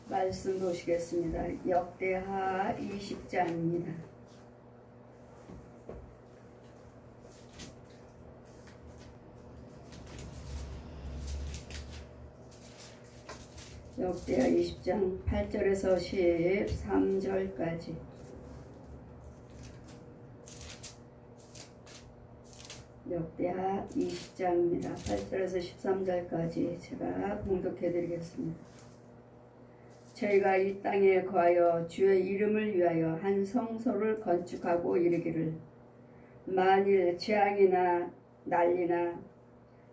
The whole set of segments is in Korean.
말씀 보시겠습니다. 역대하 20장입니다. 역대하 20장 8절에서 13절까지. 역대하 20장입니다. 8절에서 13절까지 제가 봉독해 드리겠습니다. 저희가 이 땅에 거하여 주의 이름을 위하여 한 성소를 건축하고 이르기를, 만일 재앙이나 난리나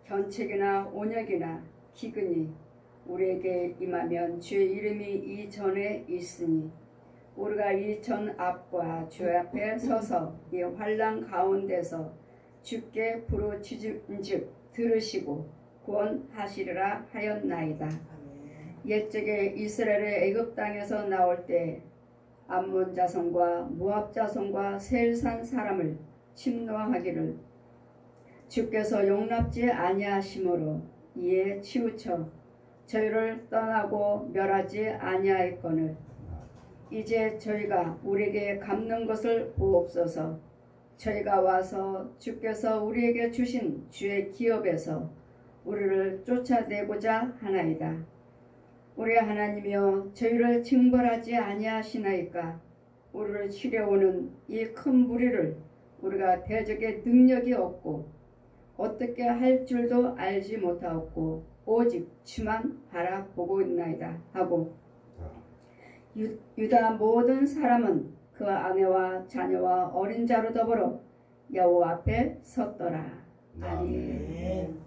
견책이나 온역이나 기근이 우리에게 임하면 주의 이름이 이 전에 있으니 우리가 이 전 앞과 주 앞에 서서 이 환난 가운데서 주께 부르짖은즉 들으시고 구원하시리라 하였나이다. 옛적에 이스라엘의 애굽 땅에서 나올 때 암몬 자손과 모압 자손과 세일산 사람을 침노하기를 주께서 용납지 아니하심으로 이에 치우쳐 저희를 떠나고 멸하지 아니하였거늘 이제 저희가 우리에게 갚는 것을 보옵소서. 저희가 와서 주께서 우리에게 주신 주의 기업에서 우리를 쫓아내고자 하나이다. 우리 하나님이여 저희를 징벌하지 아니하시나이까. 우리를 치려오는 이 큰 무리를 우리가 대적의 능력이 없고 어떻게 할 줄도 알지 못하였고 오직 주만 바라보고 있나이다 하고 유다 모든 사람은 그 아내와 자녀와 어린 자로 더불어 여호와 앞에 섰더라. 아멘.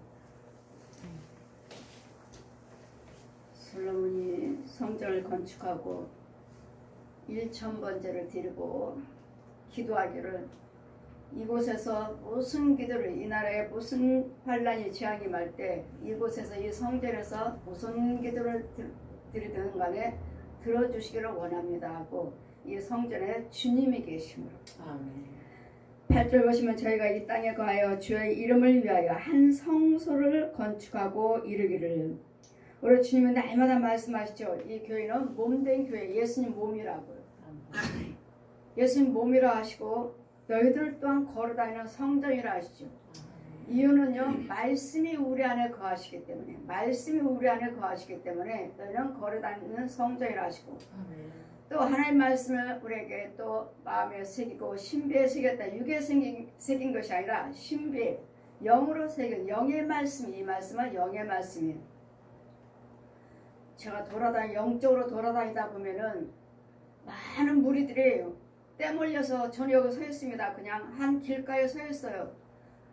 솔로몬이 성전을 건축하고 1,000번제를 드리고 기도하기를, 이곳에서 무슨 기도를, 이 나라에 무슨 환란이 재앙이 임할 때 이곳에서 이 성전에서 무슨 기도를 드리든 간에 들어주시기를 원합니다 하고 이 성전에 주님이 계심으로. 아멘. 8절 보시면 저희가 이 땅에 거하여 주의 이름을 위하여 한 성소를 건축하고 이르기를. 우리 주님은 날마다 말씀하시죠. 이 교회는 몸된 교회, 예수님 몸이라고요. 예수님 몸이라 하시고 너희들 또한 걸어다니는 성전이라 하시죠. 이유는요, 말씀이 우리 안에 거하시기 때문에, 말씀이 우리 안에 거하시기 때문에 너희는 걸어다니는 성전이라 하시고, 또 하나님 말씀을 우리에게 또 마음에 새기고 신비에 새겼다. 육에 새긴 것이 아니라 신비에, 영으로 새긴 영의 말씀, 이 말씀은 영의 말씀이에요. 제가 영적으로 돌아다니다 보면은 많은 무리들이 때 몰려서 저녁에 서 있습니다. 그냥 한 길가에 서 있어요.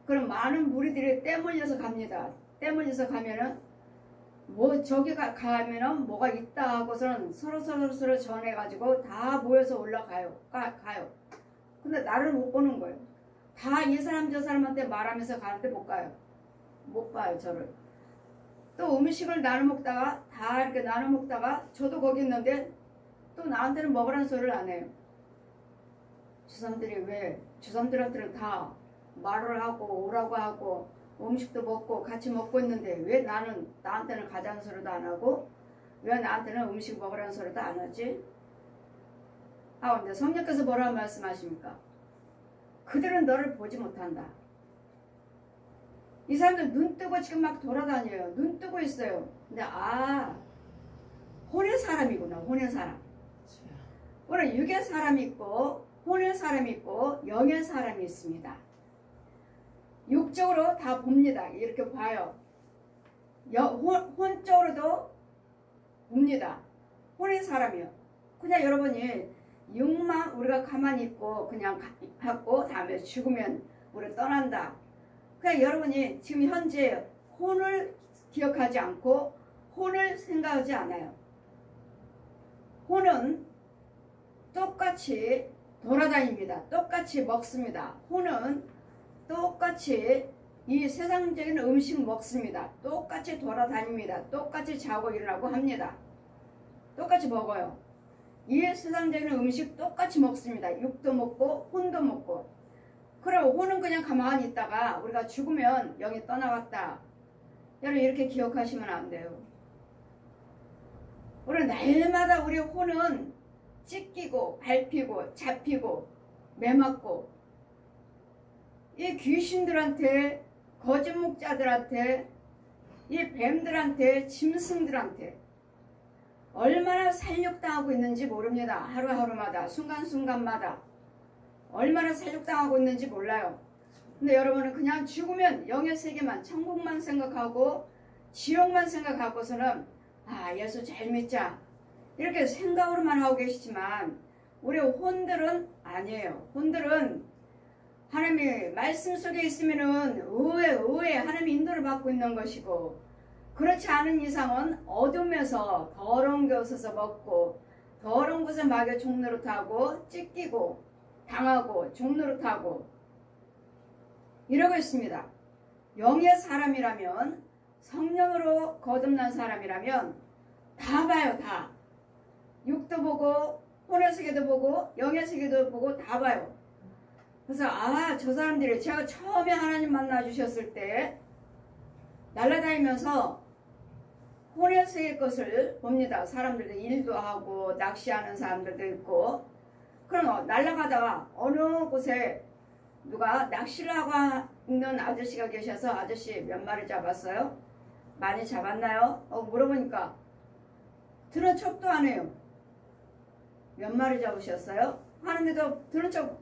그럼 많은 무리들이 때 몰려서 갑니다. 때 몰려서 가면은 저기 가면은 뭐가 있다 하고서는 서로 전해가지고 다 모여서 올라가요. 가요. 근데 나를 못 보는 거예요. 다 이 사람 저 사람한테 말하면서 가는데 못 가요. 못 봐요, 저를. 또 음식을 나눠 먹다가 다 이렇게 나눠 먹다가 저도 거기 있는데 또 나한테는 먹으라는 소리를 안 해요. 주사람들이 왜 주사람들한테는 다 말을 하고 오라고 하고 음식도 먹고 같이 먹고 있는데 왜 나한테는 가자는 소리도 안 하고 왜 나한테는 음식 먹으라는 소리도 안 하지? 근데 성령께서 뭐라고 말씀하십니까? 그들은 너를 보지 못한다. 이 사람들 눈 뜨고 지금 막 돌아다녀요. 눈 뜨고 있어요. 근데 혼의 사람이구나. 혼의 사람. 오늘 육의 사람이 있고 혼의 사람이 있고 영의 사람이 있습니다. 육적으로 다 봅니다. 이렇게 봐요. 혼적으로도 봅니다. 혼의 사람이요. 그냥 여러분이 육만 우리가 가만히 있고 그냥 하고 다음에 죽으면 우리 떠난다. 그러니까 여러분이 지금 현재 혼을 기억하지 않고 혼을 생각하지 않아요. 혼은 똑같이 돌아다닙니다. 똑같이 먹습니다. 혼은 똑같이 이 세상적인 음식 먹습니다. 똑같이 돌아다닙니다. 똑같이 자고 일어나고 합니다. 똑같이 먹어요. 이 세상적인 음식 똑같이 먹습니다. 육도 먹고 혼도 먹고. 그럼 혼은 그냥 가만히 있다가 우리가 죽으면 영이 떠나갔다. 여러분 이렇게 기억하시면 안 돼요. 우리 날마다 우리 혼은 찢기고 밟히고 잡히고 매맞고 이 귀신들한테 거짓 목자들한테 이 뱀들한테 짐승들한테 얼마나 살육당하고 있는지 모릅니다. 하루하루마다 순간순간마다 얼마나 살육당하고 있는지 몰라요. 근데 여러분은 그냥 죽으면 영의 세계만 천국만 생각하고 지옥만 생각하고서는 아 예수 잘 믿자 이렇게 생각으로만 하고 계시지만 우리 혼들은 아니에요. 혼들은 하나님의 말씀 속에 있으면은 의에 하나님의 인도를 받고 있는 것이고 그렇지 않은 이상은 어둠에서 더러운 곳에서 먹고 더러운 곳에 막여 종노릇하고 찢기고 당하고 종노릇하고 이러고 있습니다. 영의 사람이라면 성령으로 거듭난 사람이라면 다 봐요. 다. 육도 보고 혼의 세계도 보고 영의 세계도 보고 다 봐요. 그래서 아 저 사람들이 제가 처음에 하나님 만나주셨을 때 날아다니면서 혼의 세계 것을 봅니다. 사람들도 일도 하고 낚시하는 사람들도 있고 그럼 날아가다가 어느 곳에 누가 낚시를 하고 있는 아저씨가 계셔서 아저씨 몇 마리 잡았어요? 많이 잡았나요? 물어보니까 들은 척도 안 해요. 몇 마리 잡으셨어요? 하는데도 들은 척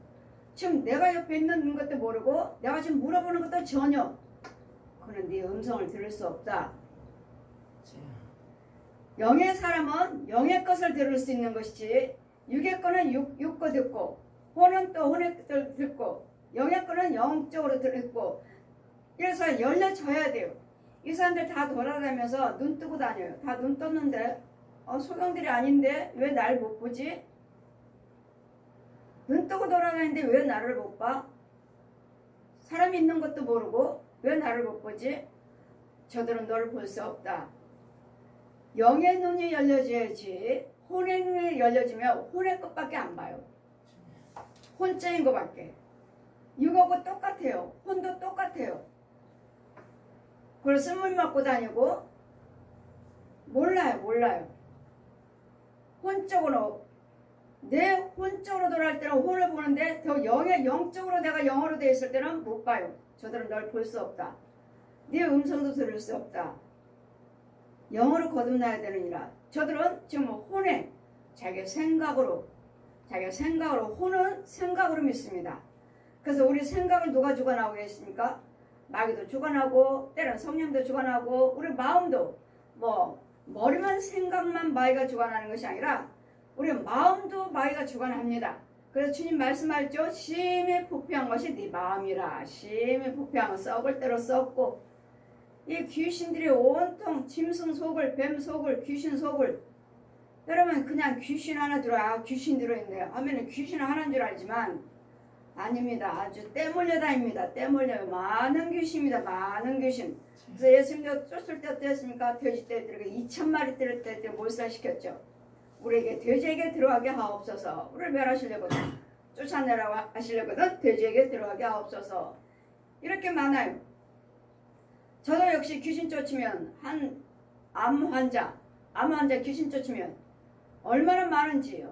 지금 내가 옆에 있는 것도 모르고 내가 지금 물어보는 것도 전혀 그는 네 음성을 들을 수 없다. 영의 사람은 영의 것을 들을 수 있는 것이지 육의 거는 육거 듣고 혼은 또 혼의 것을 듣고 영의 거는 영적으로 듣고 그래서 열려져야 돼요. 이 사람들 다 돌아다니면서 눈 뜨고 다녀요. 다 눈 떴는데 소경들이 아닌데 왜 날 못 보지? 눈 뜨고 돌아다니는데 왜 나를 못 봐? 사람이 있는 것도 모르고 왜 나를 못 보지? 저들은 너를 볼 수 없다. 영의 눈이 열려져야지 혼의 눈이 열려지면 혼의 것밖에 안 봐요. 혼자인 것밖에. 육하고 똑같아요. 혼도 똑같아요. 그걸 쓴물 맞고 다니고 몰라요. 혼적으로 내 혼적으로 돌아갈 때는 혼을 보는데 더 영적으로 내가 영어로 되어 있을 때는 못 봐요. 저들은 널 볼 수 없다. 네 음성도 들을 수 없다. 영어로 거듭나야 되느니라. 저들은 지금 혼에 자기 생각으로 혼은 생각으로 믿습니다. 그래서 우리 생각을 누가 주관하고 계십니까? 마귀도 주관하고 때론 성령도 주관하고 우리 마음도 머리만 생각만 마귀가 주관하는 것이 아니라 우리 마음도 마귀가 주관합니다. 그래서 주님 말씀하셨죠. 심히 부패한 것이 네 마음이라. 심히 부패한 것 썩을 대로 썩고 이 귀신들이 온통 짐승 속을 뱀 속을 귀신 속을 여러분 그냥 귀신 하나 귀신 들어있네요 하면은 귀신 하나인 줄 알지만 아닙니다. 아주 떼몰려 다닙니다. 떼몰려요. 많은 귀신입니다. 많은 귀신. 그래서 예수님도 쫓을 때 어땠습니까? 돼지떼들에게 2000마리 떼를 때 몰살시켰죠. 우리에게 돼지에게 들어가게 하옵소서. 우리를 멸하시려거든 쫓아내라고 하시려거든 돼지에게 들어가게 하옵소서. 이렇게 많아요. 저도 역시 귀신 쫓으면 암 환자 귀신 쫓으면 얼마나 많은지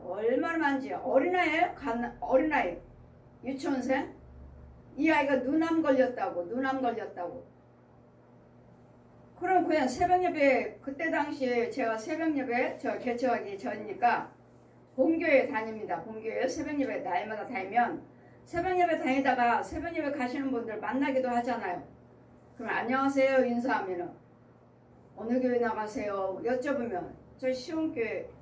어린아이 유치원생 이 아이가 눈암 걸렸다고 그럼 그냥 새벽예배 그때 당시에 제가 새벽예배 개척하기 전이니까 본교회 다닙니다. 본교회 새벽예배 날마다 다니면 새벽예배 다니다가 새벽예배 가시는 분들 만나기도 하잖아요. 그럼 안녕하세요 인사하면은 어느 교회 나가세요 여쭤보면 저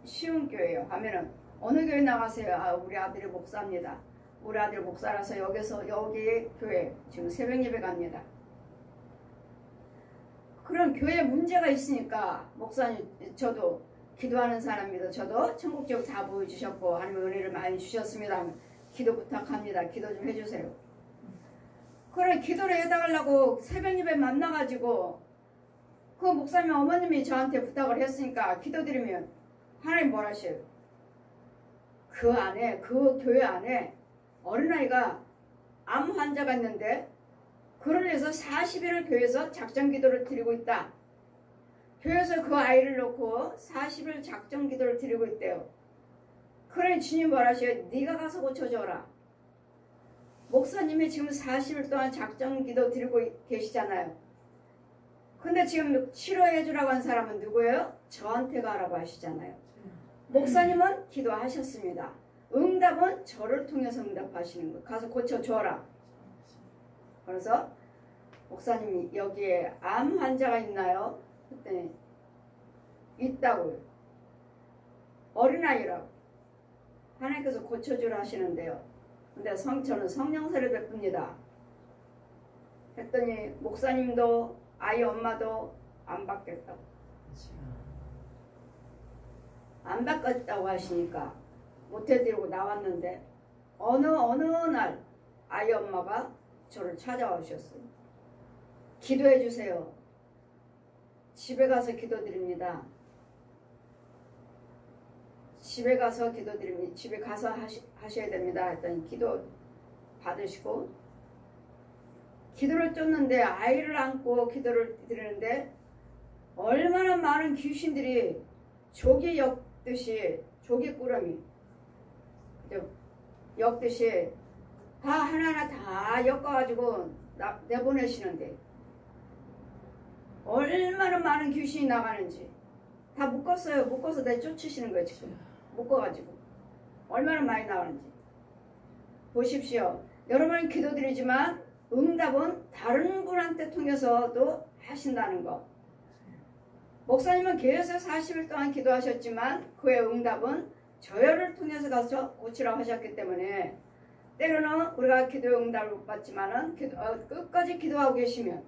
시흥교회요 하면은 어느 교회 나가세요? 아 우리 아들이 목사입니다. 우리 아들 목사라서 여기 교회 지금 새벽예배 갑니다. 그런 교회에 문제가 있으니까 목사님 저도 기도하는 사람입니다. 저도 천국지옥 다 보여주셨고 하나님 은혜를 많이 주셨습니다. 기도 부탁합니다. 기도 좀 해주세요. 그래 기도를 해달라고 새벽예배 만나가지고 그 목사님 어머님이 저한테 부탁을 했으니까 기도드리면 하나님 뭘 하셔요? 그 교회 안에 어린아이가 암 환자가 있는데 그를 위해서 40일을 교회에서 작전 기도를 드리고 있다. 교회에서 그 아이를 놓고 40일 작정 기도를 드리고 있대요. 그러니 주님 뭐라 하셔요? 네가 가서 고쳐줘라. 목사님이 지금 40일 동안 작정 기도 드리고 계시잖아요. 근데 지금 치료해 주라고 한 사람은 누구예요? 저한테 가라고 하시잖아요. 목사님은 기도하셨습니다. 응답은 저를 통해서 응답하시는 거예요. 가서 고쳐줘라. 그래서 목사님이 여기에 암 환자가 있나요? 그랬더니 있다고요. 어린아이라고. 하나님께서 고쳐주라 하시는데요. 근데 저는 성령세를 베풉니다. 했더니 목사님도 아이 엄마도 안 받겠다고. 안 받겠다고 하시니까 못해드리고 나왔는데 어느 날 아이 엄마가 저를 찾아오셨어요. 기도해 주세요. 집에 가서 기도드립니다. 집에 가서 기도드립니다. 집에 가서 하셔야 됩니다. 했더니 기도 받으시고 기도를 쫓는데 아이를 안고 기도를 드리는데 얼마나 많은 귀신들이 조기 엮듯이 조기 꾸러미 엮듯이 다 하나하나 다 엮어가지고 내보내시는데 얼마나 많은 귀신이 나가는지 다 묶었어요. 묶어서 내쫓으시는 거예요. 지금 묶어가지고 얼마나 많이 나오는지 보십시오. 여러분은 기도드리지만 응답은 다른 분한테 통해서도 하신다는 거. 목사님은 계속 40일 동안 기도하셨지만 그의 응답은 저혈을 통해서 가서 고치라고 하셨기 때문에 때로는 우리가 기도의 응답을 못 받지만은 끝까지 기도하고 계시면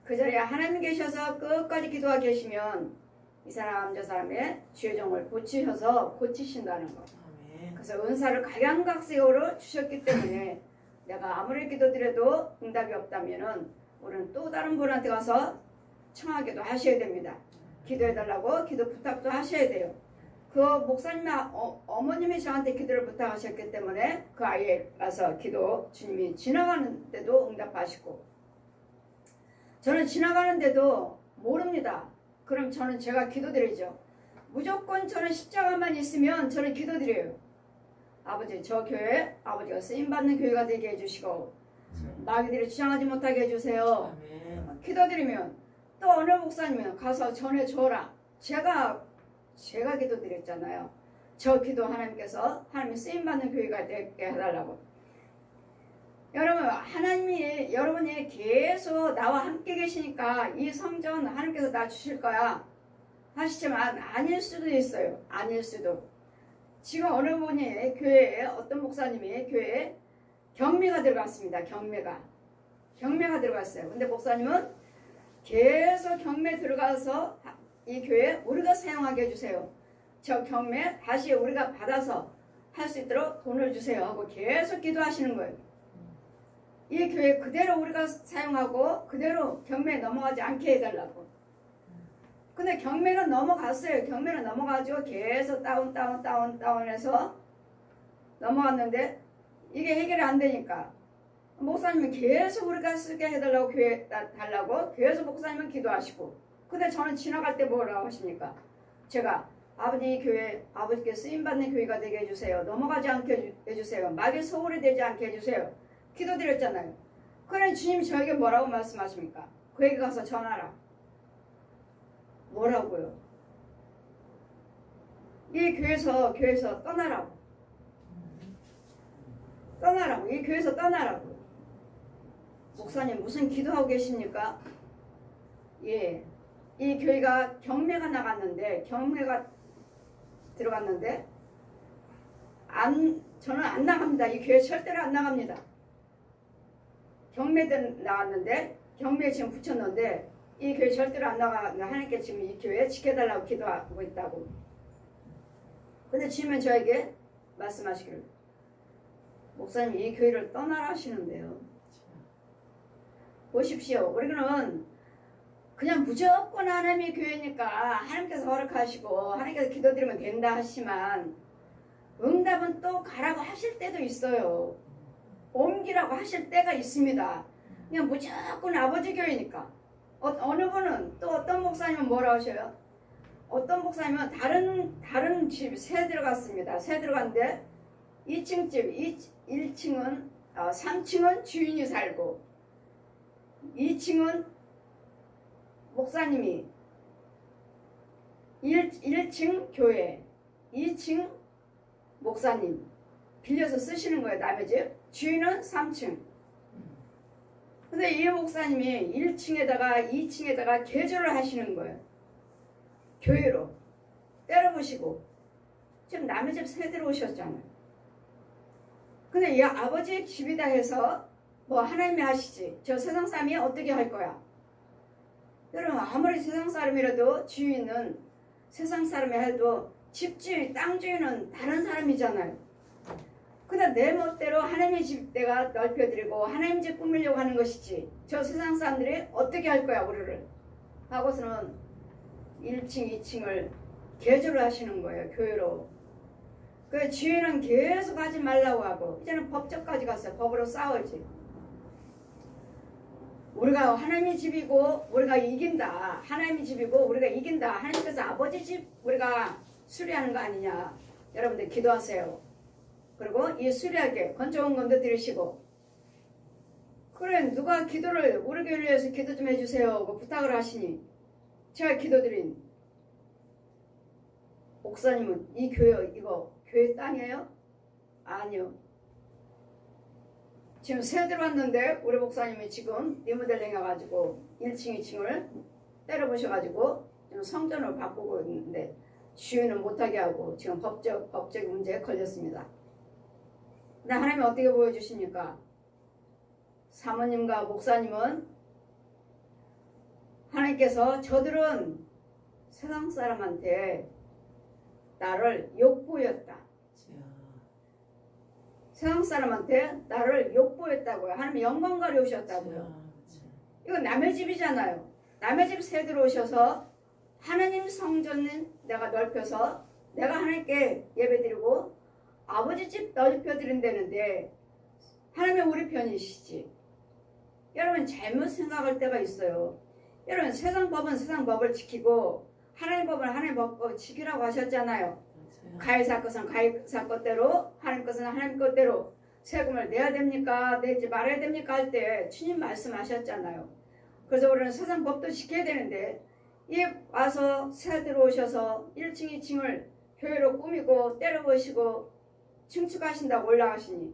그 자리에 하나님 계셔서 끝까지 기도하고 계시면 이 사람 저 사람의 죄정을 고치셔서 고치신다는 거. 그래서 은사를 각양각색으로 주셨기 때문에 내가 아무리 기도드려도 응답이 없다면은 우리는 또 다른 분한테 가서 청하기도 하셔야 됩니다. 기도해달라고 기도 부탁도 하셔야 돼요. 그 목사님 어머님이 저한테 기도를 부탁하셨기 때문에 그 아이에 가서 기도 주님이 지나가는데도 응답하시고 저는 지나가는데도 모릅니다. 그럼 저는 제가 기도드리죠. 무조건 저는 십자가만 있으면 저는 기도드려요. 아버지 저 교회 아버지가 쓰임받는 교회가 되게 해주시고 마귀들이 주장하지 못하게 해주세요. 기도드리면 또 어느 목사님은 가서 전해줘라. 제가 기도드렸잖아요. 저 기도 하나님께서 하나님이 쓰임받는 교회가 되게 해달라고. 여러분 하나님이 여러분이 계속 나와 함께 계시니까 이 성전 하나님께서 다 주실 거야 하시지만 아닐 수도 있어요. 아닐 수도. 지금 어느 분이 교회에 어떤 목사님이 교회에 경매가 들어갔습니다. 경매가 들어갔어요. 근데 목사님은 계속 경매 들어가서 이 교회 우리가 사용하게 해주세요. 저 경매 다시 우리가 받아서 할 수 있도록 돈을 주세요 하고 계속 기도하시는 거예요. 이 교회 그대로 우리가 사용하고 그대로 경매에 넘어가지 않게 해달라고. 근데 경매는 넘어갔어요. 경매는 넘어가지고 계속 다운해서 넘어갔는데 이게 해결이 안 되니까 목사님은 계속 우리가 쓰게 해달라고 교회 달라고 계속 목사님은 기도하시고 근데 저는 지나갈 때 뭐라고 하십니까? 제가 아버지 교회 아버지께 쓰임받는 교회가 되게 해주세요. 넘어가지 않게 해주세요. 마귀 소홀히 되지 않게 해주세요. 기도드렸잖아요. 그러니 주님이 저에게 뭐라고 말씀하십니까? 그에게 가서 전하라. 뭐라고요? 이 교회에서 떠나라고. 이 교회에서 떠나라고. 목사님 무슨 기도하고 계십니까? 예, 이 교회가 경매가 들어갔는데 저는 안 나갑니다. 이 교회 절대로 안 나갑니다. 경매들 나왔는데 경매에 지금 붙였는데 이 교회 절대로 안 나가. 하나님께 지금 이 교회 지켜달라고 기도하고 있다고. 근데 주님은 저에게 말씀하시기를 목사님 이 교회를 떠나라 하시는데요. 보십시오. 우리는 그냥 무조건 하나님의 교회니까 하나님께서 허락하시고 하나님께서 기도드리면 된다 하시지만 응답은 또 가라고 하실 때도 있어요. 옮기라고 하실 때가 있습니다. 그냥 무조건 아버지 교회니까 어느 분은 또 어떤 목사님은 뭐라 하셔요? 어떤 목사님은 다른 집 새 들어갔습니다. 새 들어갔는데 2층 집 1층은 3층은 주인이 살고 2층은 목사님이 1층 교회 2층 목사님 빌려서 쓰시는 거예요. 남의 집. 주인은 3층. 근데 이 목사님이 1층에다가 2층에다가 개조를 하시는 거예요. 교회로 때려부시고 지금 남의 집 새 들어오셨잖아요. 근데 이 아버지 집이다 해서 뭐 하나님이 하시지 저 세상 사람이 어떻게 할 거야? 여러분 아무리 세상 사람이라도 주인은 세상 사람이 해도 집주인 땅주인은 다른 사람이잖아요. 근데 내 멋대로 하나님의 집 내가 넓혀드리고 하나님 집 꾸미려고 하는 것이지 저 세상 사람들이 어떻게 할 거야 우리를 하고서는 1층 2층을 개조를 하시는 거예요. 교회로. 그 주인은 계속 하지 말라고 하고 이제는 법적까지 갔어요. 법으로 싸우지. 우리가 하나님의 집이고 우리가 이긴다. 하나님의 집이고 우리가 이긴다. 하나님께서 아버지 집 우리가 수리하는 거 아니냐. 여러분들 기도하세요. 그리고 이 수리하게 건조원금도 드리시고 그래 누가 기도를 우리 교회를 위해서 기도 좀 해주세요. 그 부탁을 하시니 제가 기도드린 목사님은 이 교회 이거 교회 땅이에요? 아니요. 지금 새 들어왔는데 우리 목사님이 지금 리모델링 해가지고 1층 2층을 때려부셔가지고 지금 성전을 바꾸고 있는데 주인은 못하게 하고 지금 법적 문제에 걸렸습니다. 근데 하나님이 어떻게 보여주십니까? 사모님과 목사님은 하나님께서 저들은 세상 사람한테 나를 욕보였다. 세상 사람한테 나를 욕보였다고요. 하나님 영광 가려우셨다고요. 이건 남의 집이잖아요. 남의 집 새 들어오셔서 하나님 성전은 내가 넓혀서 내가 하나님께 예배드리고 아버지 집 넓혀드린다는데 하나님은 우리 편이시지. 여러분 잘못 생각할 때가 있어요. 여러분 세상 법은 세상 법을 지키고 하나님 법은 하나님 법을 지키라고 하셨잖아요. 가해사 것은 가해사 것대로 하나님 것은 하나님 것대로 세금을 내야 됩니까? 내지 말아야 됩니까? 할 때 주님 말씀하셨잖아요. 그래서 우리는 세상 법도 지켜야 되는데 이 와서 새 들어오셔서 1층 2층을 교회로 꾸미고 때려보시고 증축하신다고 올라가시니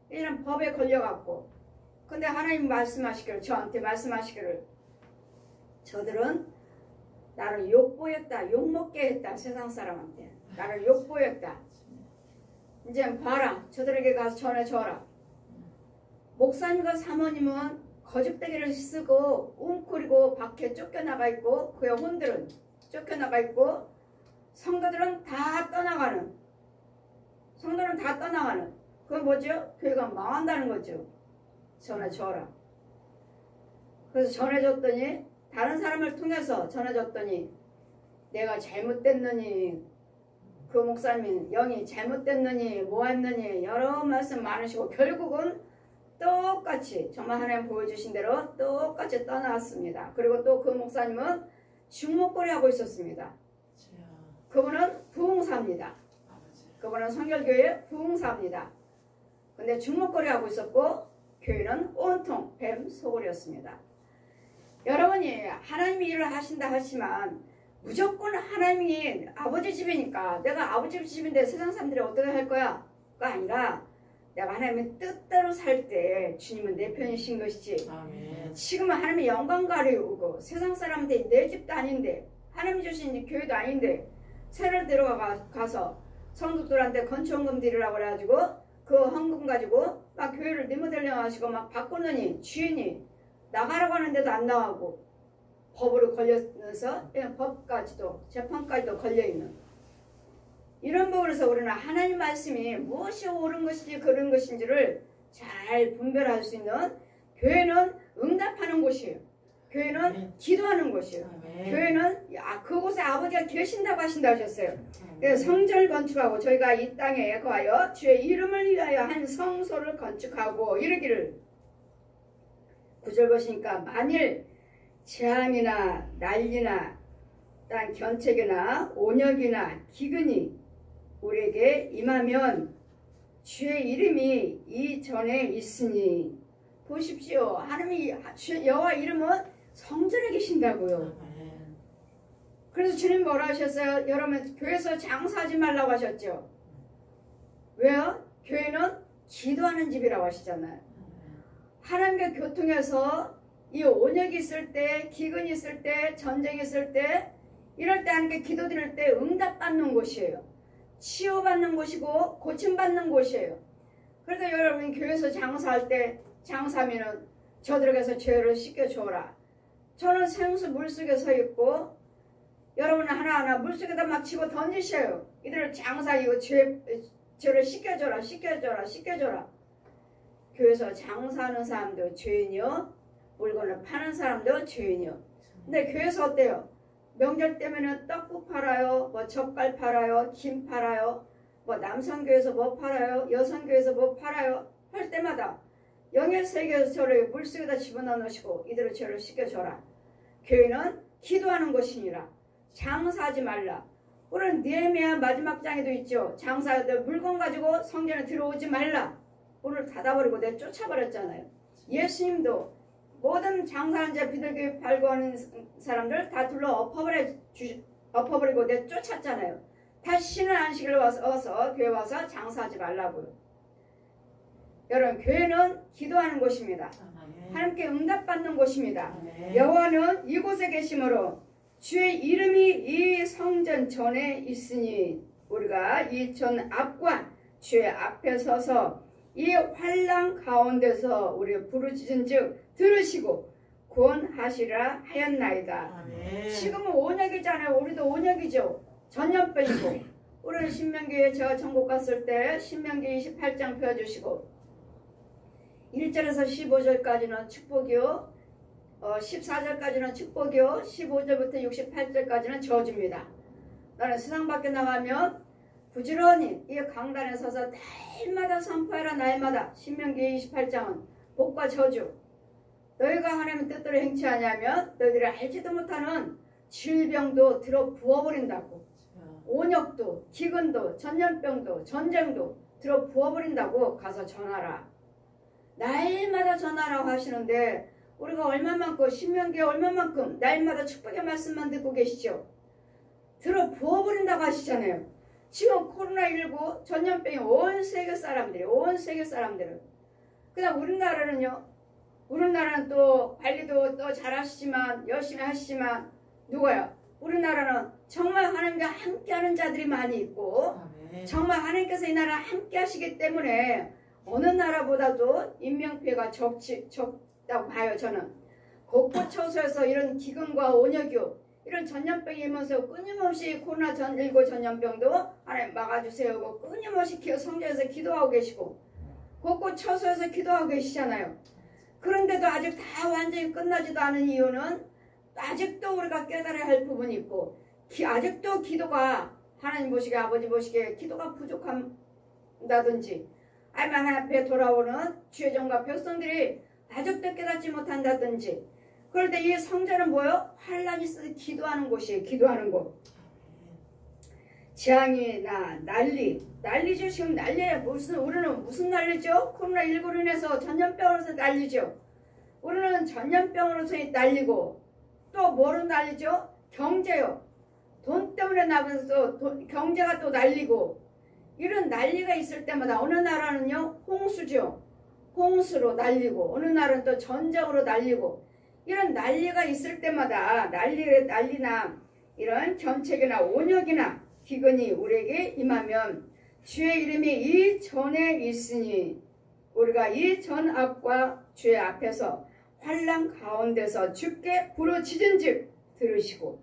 이런 법에 걸려갖고 근데 하나님 말씀하시기를 저한테 말씀하시기를 저들은 나를 욕보였다 욕먹게 했다 세상 사람한테 나를 욕보였다 이제 봐라 저들에게 가서 전해줘라 목사님과 사모님은 거짓대기를 쓰고 웅크리고 밖에 쫓겨나가 있고 그 영혼들은 쫓겨나가 있고 성도들은 다 떠나가는 그건 뭐죠? 교회가 망한다는 거죠. 전해줘라. 그래서 전해줬더니 다른 사람을 통해서 전해줬더니 내가 잘못됐느니 그 목사님이 영이 잘못됐느니 뭐했느니 여러 말씀 많으시고 결국은 똑같이 정말 하나님 보여주신 대로 똑같이 떠나왔습니다. 그리고 또 그 목사님은 중목거리 하고 있었습니다. 그분은 부흥사입니다. 그분은 성결교회 부흥사입니다. 근데 중목거리 하고 있었고 교회는 온통 뱀 소굴이었습니다. 여러분이 하나님이 일을 하신다 하지만 무조건 하나님이 아버지 집이니까 내가 아버지 집인데 세상 사람들이 어떻게 할 거야? 가 아니라 내가 하나님의 뜻대로 살 때 주님은 내 편이신 것이지. 아멘. 지금은 하나님의 영광 가려우고 세상 사람한테 내 집도 아닌데 하나님 주신 교회도 아닌데 새를 들어가서 성도들한테 건축원금 드리라고 그래가지고 그 헌금 가지고 막 교회를 리모델링 하시고 막 바꾸느니 주인이 나가라고 하는데도 안 나가고 법으로 걸려서 법까지도 재판까지도 걸려있는 이런 부분에서 우리는 하나님 말씀이 무엇이 옳은 것인지 그른 것인지를 잘 분별할 수 있는 교회는 응답하는 곳이에요. 교회는 기도하는 곳이에요. 교회는 그곳에 아버지가 계신다고 하신다 하셨어요. 그래서 성전을 건축하고 저희가 이 땅에 거하여 주의 이름을 위하여 한 성소를 건축하고 이르기를 9절 보시니까 만일 재앙이나 난리나 땅 견책이나 온역이나 기근이 우리에게 임하면 주의 이름이 이 전에 있으니. 보십시오. 하나님이 여호와 이름은 성전에 계신다고요. 그래서 주님 뭐라 하셨어요? 여러분 교회에서 장사하지 말라고 하셨죠. 왜요? 교회는 기도하는 집이라고 하시잖아요. 하나님과 교통해서 이 온역이 있을 때, 기근이 있을 때, 전쟁이 있을 때, 이럴 때 하나님께 기도 드릴 때 응답받는 곳이에요. 치유받는 곳이고 고침받는 곳이에요. 그래서 여러분 교회에서 장사할 때 장사하면은 저들에게서 죄를 씻겨줘라. 저는 생수 물속에 서 있고 여러분은 하나하나 물속에다 막 집어 던지셔요. 이들을 장사 이거 죄를 씻겨줘라, 씻겨줘라, 씻겨줘라. 교회에서 장사하는 사람도 죄인이요, 물건을 파는 사람도 죄인이요. 근데 교회에서 어때요? 명절 때면은 떡국 팔아요, 뭐 젓갈 팔아요, 김 팔아요, 뭐 남성교회에서 뭐 팔아요, 여성교회에서 뭐 팔아요. 할 때마다 영예세계에서 저를 물속에다 집어넣어 놓으시고 이들을 죄를 씻겨줘라. 교회는 기도하는 곳이니라. 장사하지 말라. 오늘 느헤미야 마지막 장에도 있죠. 장사들 물건 가지고 성전에 들어오지 말라. 오늘 닫아버리고 내쫓아버렸잖아요. 예수님도 모든 장사하는 자 비둘기 발굴하는 사람들 다 둘러 엎어버리고 내쫓았잖아요. 다시는 안식을 와서 교회 와서 장사하지 말라고요. 여러분 교회는 기도하는 곳입니다. 하나님께 응답받는 곳입니다. 여호와는 이곳에 계심으로 주의 이름이 이 성전 전에 있으니 우리가 이 전 앞과 주의 앞에 서서 이 환난 가운데서 우리 부르짖은 즉 들으시고 구원하시라 하였나이다. 지금은 온역이잖아요. 우리도 온역이죠. 전염병이고 우리는 신명기에 제가 전국 갔을 때 신명기 28장 펴주시고 1절에서 15절까지는 축복이요, 14절까지는 축복이요, 15절부터 68절까지는 저주입니다. 나는 세상 밖에 나가면 부지런히 이 강단에 서서 날마다 선포해라. 날마다. 신명기 28장은 복과 저주. 너희가 하나님의 뜻대로 행치 하냐면 너희들이 알지도 못하는 질병도 들어 부어버린다고. 온역도 기근도 전염병도 전쟁도 들어 부어버린다고 가서 전하라. 날마다 전하라고 하시는데 우리가 얼마만큼 신명기에 얼마만큼 날마다 축복의 말씀만 듣고 계시죠. 들어 부어버린다고 하시잖아요. 지금 코로나19 전염병이 온 세계 사람들은 그다음 우리나라는요. 우리나라는 또 관리도 또 잘하시지만 열심히 하시지만 누가요? 우리나라는 정말 하나님과 함께하는 자들이 많이 있고 정말 하나님께서 이 나라를 함께 하시기 때문에 어느 나라보다도 인명피해가 적다고 봐요. 저는 곳곳처소에서 이런 기근과 온역이요 이런 전염병이 오면서 끊임없이 코로나19 전염병도 하나님 막아주세요. 끊임없이 성전에서 기도하고 계시고 곳곳처소에서 기도하고 계시잖아요. 그런데도 아직 다 완전히 끝나지도 않은 이유는 아직도 우리가 깨달아야 할 부분이 있고 아직도 기도가 하나님 보시기에 아버지 보시기에 기도가 부족한다든지 아니면 하나님 앞에 돌아오는 주의 종과 백성들이 아직도 깨닫지 못한다든지 그럴 때 이 성전은 뭐예요? 환란이 있어서 기도하는 곳이에요. 기도하는 곳. 재앙이나 난리죠. 지금 난리예요. 우리는 무슨 난리죠? 코로나19로 인해서 전염병으로서 난리죠. 우리는 전염병으로서 난리고 또 뭐로 난리죠? 경제요. 돈 때문에 나면서 경제가 또 난리고 이런 난리가 있을 때마다 어느 나라는요 홍수죠. 홍수로 난리고 어느 나라는 또 전쟁으로 난리고 이런 난리가 있을 때마다 난리나 이런 견책이나 온역이나 기근이 우리에게 임하면 주의 이름이 이 전에 있으니 우리가 이 전 앞과 주의 앞에서 환난 가운데서 주께 부르짖은즉 들으시고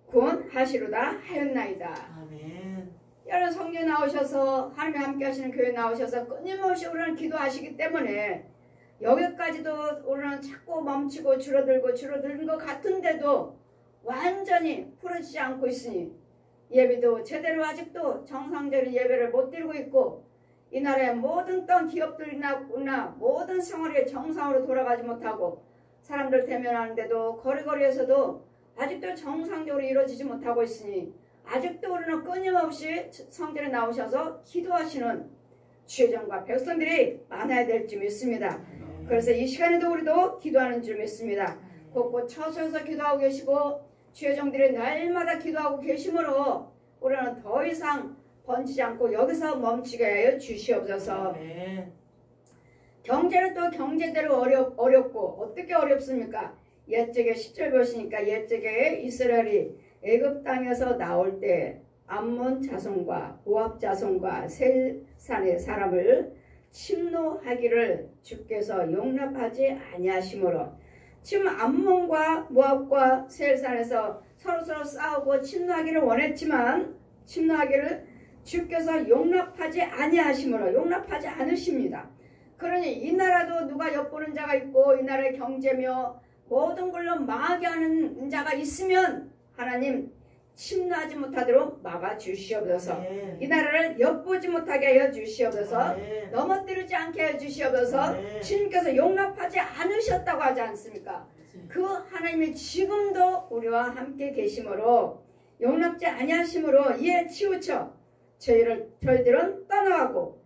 구원하시로다 하였나이다. 아멘. 여러 성경에 나오셔서 하나님이 함께 하시는 교회에 나오셔서 끊임없이 우리는 기도하시기 때문에 여기까지도 우리는 자꾸 멈추고 줄어들는 것 같은데도 완전히 풀어지지 않고 있으니 예배도 제대로 아직도 정상적인 예배를 못 드리고 있고 이 나라의 모든 기업들이나 모든 생활이 정상으로 돌아가지 못하고 사람들 대면하는데도 거리거리에서도 아직도 정상적으로 이루어지지 못하고 있으니 아직도 우리는 끊임없이 성전에 나오셔서 기도하시는 주의정과 백성들이 많아야 될 줄 믿습니다. 그래서 이 시간에도 우리도 기도하는 줄 믿습니다. 곳곳 처소에서 기도하고 계시고 주의정들이 날마다 기도하고 계시므로 우리는 더 이상 번지지 않고 여기서 멈추게 하여 주시옵소서. 경제는 또 경제대로 어렵고 어떻게 어렵습니까? 옛적에 10절 보시니까 옛적에 이스라엘이 애굽 땅에서 나올 때 암몬 자손과 모압 자손과 셀산의 사람을 침노하기를 주께서 용납하지 아니하시므로 지금 암몬과 모압과 셀산에서 서로 싸우고 침노하기를 원했지만 침노하기를 주께서 용납하지 아니하시므로 용납하지 않으십니다. 그러니 이 나라도 누가 엿보는 자가 있고 이 나라의 경제며 모든 걸로 망하게 하는 자가 있으면 하나님 침노하지 못하도록 막아주시옵소서. 이 나라를 엿보지 못하게 하여 주시옵소서. 넘어뜨리지 않게 하여 주시옵소서. 주님께서 용납하지 않으셨다고 하지 않습니까? 그 하나님이 지금도 우리와 함께 계심으로 용납지 아니하심으로 이에 치우쳐 저희들은 떠나가고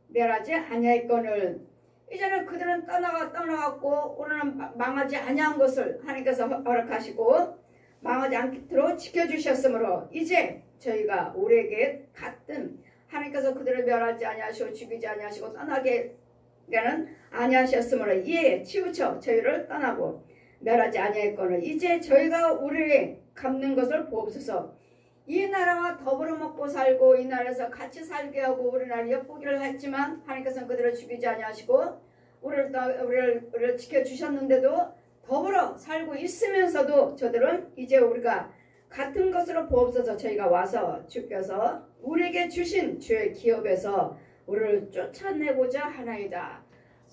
멸하지 아니하였거늘 이제는 그들은 떠나갔고 우리는 망하지 아니한 것을 하나님께서 허락하시고 망하지 않도록 지켜주셨으므로 이제 저희가 우리에게 같은 하나님께서 그들을 멸하지 아니하시고 죽이지 아니하시고 떠나게는 아니하셨으므로 이에 치우쳐 저희를 떠나고 멸하지 아니하였거늘 이제 저희가 우리를 갚는 것을 보옵소서. 이 나라와 더불어 먹고 살고 이 나라에서 같이 살게 하고 우리나라를 엿보기를 했지만 하나님께서는 그들을 죽이지 아니하시고 우리를 지켜주셨는데도 더불어 살고 있으면서도 저들은 이제 우리가 같은 것으로 보옵소서. 저희가 와서 주께서 우리에게 주신 주의 기업에서 우리를 쫓아내고자 하나이다.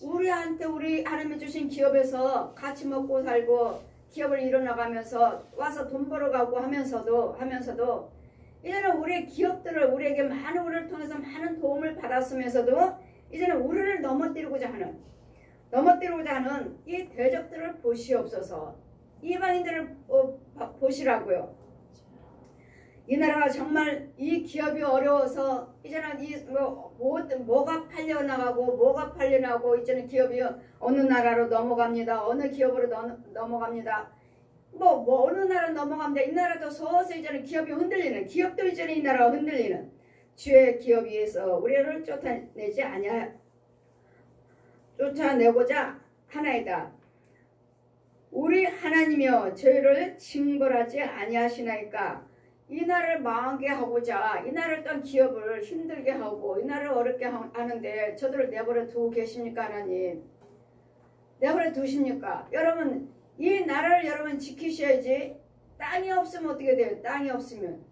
우리 하나님이 주신 기업에서 같이 먹고 살고 기업을 이뤄나가면서 와서 돈 벌어가고 하면서도 이제는 우리의 기업들을 우리에게 우리를 통해서 많은 도움을 받았으면서도 이제는 우리를 넘어뜨리고자 하는 이 대적들을 보시옵소서. 이방인들을 보시라고요. 이 나라가 정말 이 기업이 어려워서 이제는 뭐가 팔려나가고 이제는 기업이 어느 나라로 넘어갑니다. 어느 기업으로 넘어갑니다. 어느 나라 넘어갑니다. 이 나라도 서서히 이제는 기업이 흔들리는 기업도 이제는 이 나라가 흔들리는 주의 기업 위에서 우리를 쫓아내고자 하나이다. 우리 하나님이여 저희를 징벌하지 아니하시나이까. 이 나라를 망하게 하고자 이 나라를 떤 기업을 힘들게 하고 이 나라를 어렵게 하는데 저들을 내버려 두고 계십니까? 하나님 내버려 두십니까? 여러분 이 나라를 여러분 지키셔야지. 땅이 없으면 어떻게 돼요? 땅이 없으면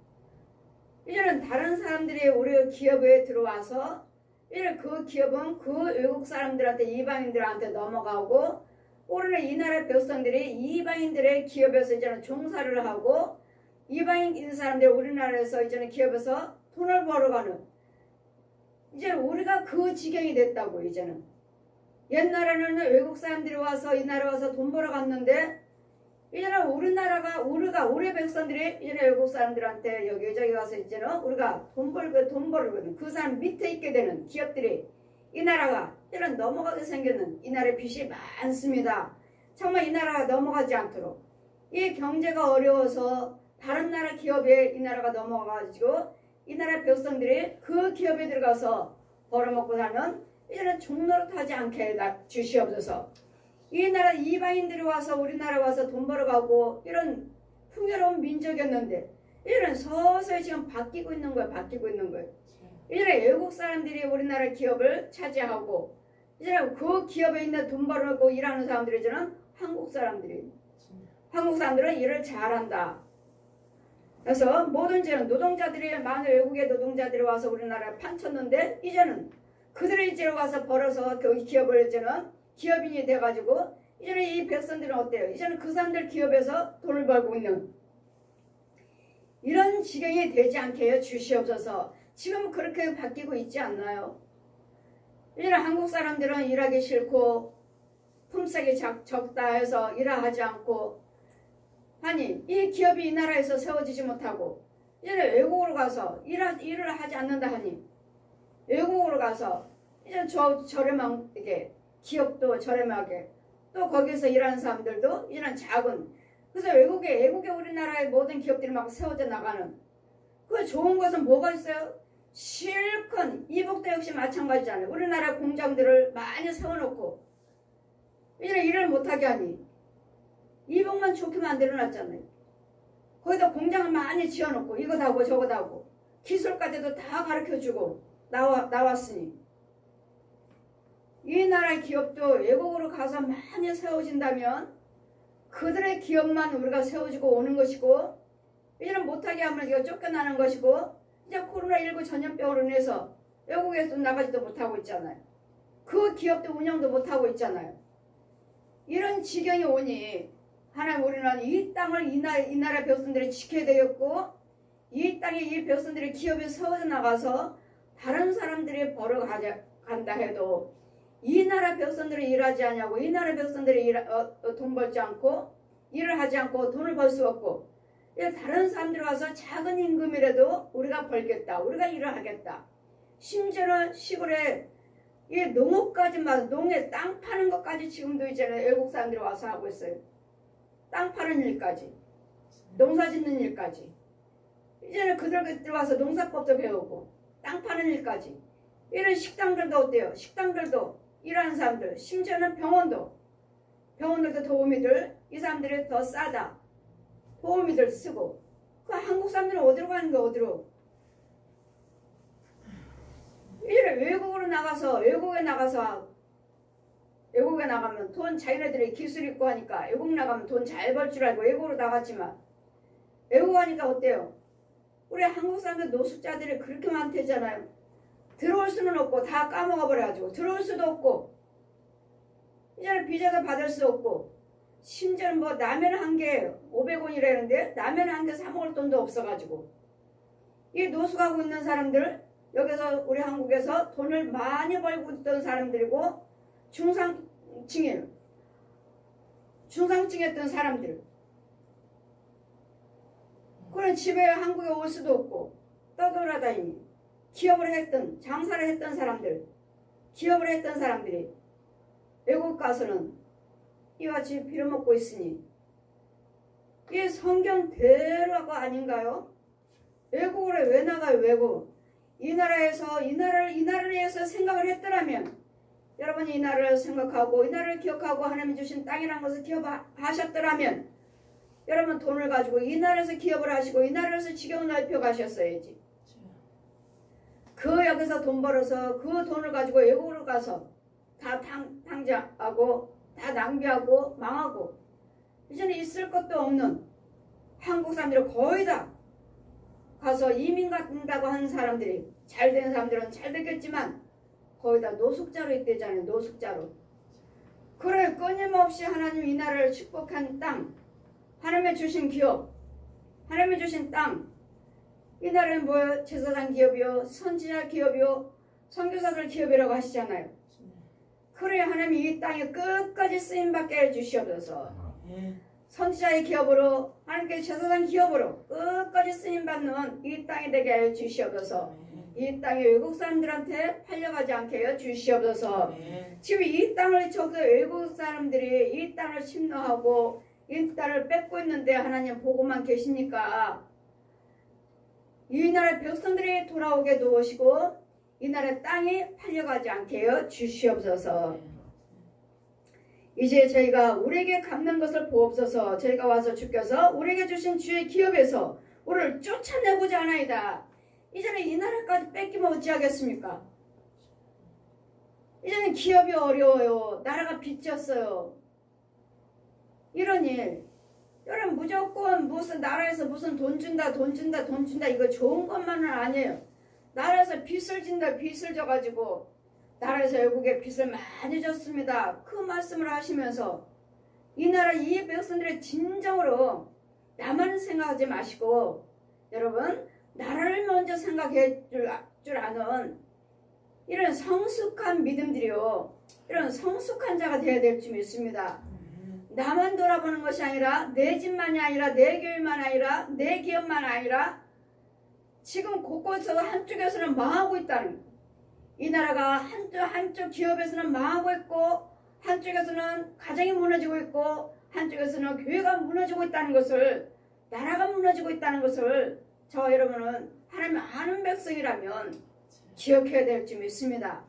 이제는 다른 사람들이 우리 기업에 들어와서 이제 그 기업은 그 외국 사람들한테 이방인들한테 넘어가고 우리는 이 나라 백성들이 이방인들의 기업에서 이제는 종사를 하고 이방인 사람들이 우리나라에서 이제는 기업에서 돈을 벌어가는 이제는 우리가 그 지경이 됐다고. 이제는 옛날에는 외국 사람들이 와서 이 나라 와서 돈 벌어갔는데 이제는 우리 백성들이 이제는 외국 사람들한테 여기저기 와서 이제는 우리가 돈 벌거든. 그 사람 밑에 있게 되는 기업들이 이 나라가 이제는 넘어가게 생겼는 이 나라의 빚이 많습니다. 정말 이 나라가 넘어가지 않도록 이 경제가 어려워서 다른 나라 기업에 이 나라가 넘어가가지고 이 나라 백성들이 그 기업에 들어가서 벌어먹고 사는 이제는 종노릇하지 않게 주시옵소서. 이 나라 이방인들이 와서 우리나라 와서 돈 벌어가고 이런 풍요로운 민족이었는데 이제는 서서히 지금 바뀌고 있는 거예요. 이제는 외국 사람들이 우리나라 기업을 차지하고 이제는 그 기업에 있는 돈 벌어고 일하는 사람들이 이제는 한국 사람들은 일을 잘한다. 그래서 뭐든지 노동자들이 많은 외국의 노동자들이 와서 우리나라에 판쳤는데 이제는 그들이 이제 와서 벌어서 그 기업을 이제는 기업인이 돼가지고 이제는 이 백성들은 어때요? 이제는 그 사람들 기업에서 돈을 벌고 있는 이런 지경이 되지 않게 해 주시옵소서. 지금 그렇게 바뀌고 있지 않나요? 이제는 한국 사람들은 일하기 싫고 품삯이 적다 해서 일을 하지 않고 하니 이 기업이 이 나라에서 세워지지 못하고 이제 외국으로 가서 일을 하지 않는다 하니 외국으로 가서 이제 저렴하게 기업도 저렴하게 또 거기서 일하는 사람들도 이런 작은 그래서 외국에 우리나라의 모든 기업들이 막 세워져 나가는 그 좋은 것은 뭐가 있어요? 실컷 이복도 역시 마찬가지잖아요. 우리나라 공장들을 많이 세워놓고 이제 일을 못하게 하니 이복만 좋게 만들어놨잖아요. 거기다 공장을 많이 지어놓고 이거 하고 저거 하고 기술까지도 다 가르쳐주고 나왔으니 이 나라의 기업도 외국으로 가서 많이 세워진다면 그들의 기업만 우리가 세워지고 오는 것이고 이제는 못하게 하면 이거 쫓겨나는 것이고 이제 코로나19 전염병으로 인해서 외국에서 나가지도 못하고 있잖아요. 그 기업도 운영도 못하고 있잖아요. 이런 지경이 오니 하나님 우리는 이 땅을 이 나라 백성들이 지켜야 되겠고 이 땅에 이 백성들의 기업이 세워져 나가서 다른 사람들이 벌어간다 해도 이 나라 백성들이 일하지 않냐고 이 나라 백성들이 돈 벌지 않고 일을 하지 않고 돈을 벌 수 없고 다른 사람들이 와서 작은 임금이라도 우리가 벌겠다. 우리가 일을 하겠다. 심지어는 시골에 이 농업까지만 농에 땅 파는 것까지 지금도 이제는 외국 사람들이 와서 하고 있어요. 땅 파는 일까지 농사 짓는 일까지 이제는 그들 와서 농사법도 배우고 땅 파는 일까지 이런 식당들도 어때요? 식당들도 일하는 사람들 심지어는 병원들도 도우미들 이 사람들이 더 싸다. 도우미들 쓰고 그 한국 사람들은 어디로 가는 거야 어디로 이래 외국에 나가면 돈 자기네들이 기술 있고 하니까 외국 나가면 돈 잘 벌 줄 알고 외국으로 나갔지만 외국 가니까 어때요? 우리 한국 사람들 노숙자들이 그렇게 많대잖아요. 들어올 수는 없고 다 까먹어 버려가지고 들어올 수도 없고 이제는 비자도 받을 수 없고 심지어는 뭐 라면 한 개 500원이라는데 라면 한 개 사 먹을 돈도 없어가지고 이 노숙하고 있는 사람들 여기서 우리 한국에서 돈을 많이 벌고 있던 사람들이고 중상층이었던 사람들 그런 집에 한국에 올 수도 없고 떠돌아다니니 기업을 했던 장사를 했던 사람들이 외국 가서는 이와 같이 빌어먹고 있으니 이게 성경대로가 아닌가요? 외국으로 왜 나가요? 외국 이 나라를 위해서 생각을 했더라면 여러분이 이 나라를 생각하고 이 나라를 기억하고 하나님이 주신 땅이라는 것을 기억하셨더라면 여러분 돈을 가지고 이 나라에서 기업을 하시고 이 나라에서 지경을 넓혀 가셨어야지. 그 여기서 돈 벌어서 그 돈을 가지고 외국으로 가서 다 탕자하고 다 낭비하고 망하고 이제는 있을 것도 없는 한국 사람들이 거의 다 가서 이민 간다고 하는 사람들이 잘된 사람들은 잘 됐겠지만 거의 다 노숙자로 있대잖아요. 노숙자로. 그래 끊임없이 하나님 이 나라를 축복한 땅 하나님의 주신 기업 하나님의 주신 땅 이 나라는 뭐예요? 제사장 기업이요 선지자 기업이요 선교사들 기업이라고 하시잖아요. 그래 하나님이 이 땅에 끝까지 쓰임받게 해주시옵소서. 선지자의 기업으로 하나님께 제사장 기업으로 끝까지 쓰임받는 이 땅이 되게 해주시옵소서. 이 땅이 외국 사람들한테 팔려가지 않게 해주시옵소서. 지금 이 땅을 저기 외국 사람들이 이 땅을 침노하고 이 땅을 뺏고 있는데 하나님 보고만 계시니까 이 나라 백성들이 돌아오게 도우시고 이 나라 땅이 팔려가지 않게 해주시옵소서. 이제 저희가 우리에게 갚는 것을 보옵소서. 저희가 와서 주께서 우리에게 주신 주의 기업에서 우리를 쫓아내고자 하나이다. 이제는 이 나라까지 뺏기면 어찌하겠습니까? 이제는 기업이 어려워요. 나라가 빚졌어요. 이런 일 여러분 무조건 무슨 나라에서 무슨 돈 준다 이거 좋은 것만은 아니에요. 나라에서 빚을 져가지고 나라에서 외국에 빚을 많이 졌습니다. 그 말씀을 하시면서 이 나라 이 백성들의 진정으로 나만 생각하지 마시고 여러분 나라를 먼저 생각해 줄 아는 이런 성숙한 믿음들이요. 이런 성숙한 자가 되어야 될 줄 믿습니다. 나만 돌아보는 것이 아니라 내 집만이 아니라 내 교회만 아니라 내 기업만 아니라 지금 곳곳에서 한쪽에서는 망하고 있다는 거예요. 이 나라가 한쪽 기업에서는 망하고 있고 한쪽에서는 가정이 무너지고 있고 한쪽에서는 교회가 무너지고 있다는 것을 나라가 무너지고 있다는 것을 저 여러분은 하나님 아는 백성이라면 기억해야 될 줄 믿습니다.